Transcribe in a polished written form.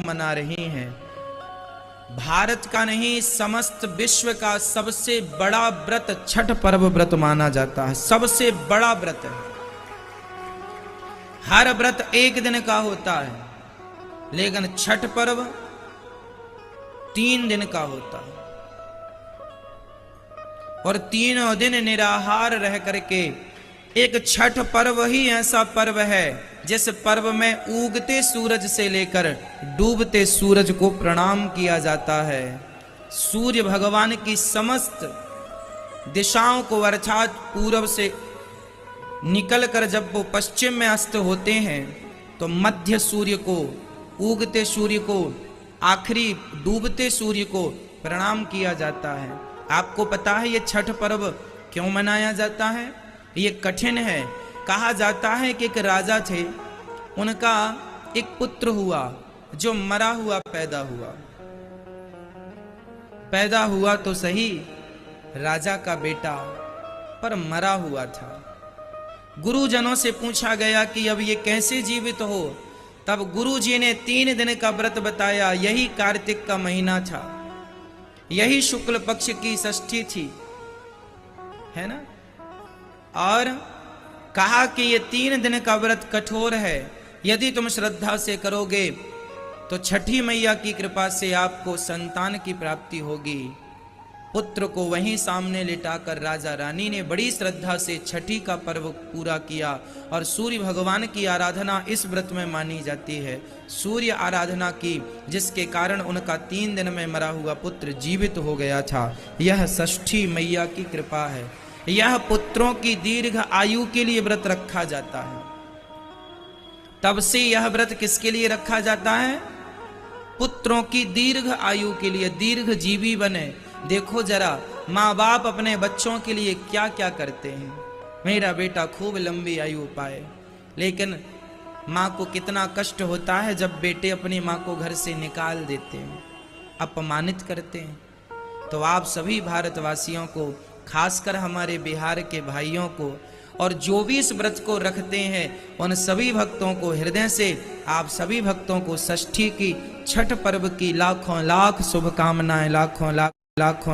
मना रही हैं। भारत का नहीं, समस्त विश्व का सबसे बड़ा व्रत छठ पर्व व्रत माना जाता है। सबसे बड़ा व्रत है। हर व्रत एक दिन का होता है, लेकिन छठ पर्व 3 दिन का होता है। और 3 दिन निराहार रह करके, एक छठ पर्व ही ऐसा पर्व है जिस पर्व में उगते सूरज से लेकर डूबते सूरज को प्रणाम किया जाता है। सूर्य भगवान की समस्त दिशाओं को अर्थात पूर्व से निकलकर जब वो पश्चिम में अस्त होते हैं तो मध्य सूर्य को, उगते सूर्य को, आखिरी डूबते सूर्य को प्रणाम किया जाता है। आपको पता है ये छठ पर्व क्यों मनाया जाता है? ये कठिन है। कहा जाता है कि एक राजा थे, उनका एक पुत्र हुआ जो मरा हुआ पैदा हुआ तो सही, राजा का बेटा, पर मरा हुआ था। गुरुजनों से पूछा गया कि अब ये कैसे जीवित हो? तब गुरुजी ने 3 दिन का व्रत बताया। यही कार्तिक का महीना था, यही शुक्ल पक्ष की षष्ठी थी, है ना। और कहा कि ये 3 दिन का व्रत कठोर है, यदि तुम श्रद्धा से करोगे तो छठी मैया की कृपा से आपको संतान की प्राप्ति होगी। पुत्र को वहीं सामने लिटाकर राजा रानी ने बड़ी श्रद्धा से छठी का पर्व पूरा किया। और सूर्य भगवान की आराधना इस व्रत में मानी जाती है। सूर्य आराधना की, जिसके कारण उनका 3 दिन में मरा हुआ पुत्र जीवित हो गया था। यह षष्ठी मैया की कृपा है। यह पुत्रों की दीर्घ आयु के लिए व्रत रखा जाता है। तब से यह व्रत किसके लिए रखा जाता है? पुत्रों की दीर्घ आयु के लिए, दीर्घ जीवी बने। देखो जरा, माँ बाप अपने बच्चों के लिए क्या क्या करते हैं। मेरा बेटा खूब लंबी आयु पाए, लेकिन माँ को कितना कष्ट होता है जब बेटे अपनी माँ को घर से निकाल देते हैं, अपमानित करते हैं। तो आप सभी भारतवासियों को, खासकर हमारे बिहार के भाइयों को, और जो भी इस व्रत को रखते हैं उन सभी भक्तों को हृदय से, आप सभी भक्तों को षष्ठी की, छठ पर्व की लाखों लाख शुभकामनाएं, लाखों लाख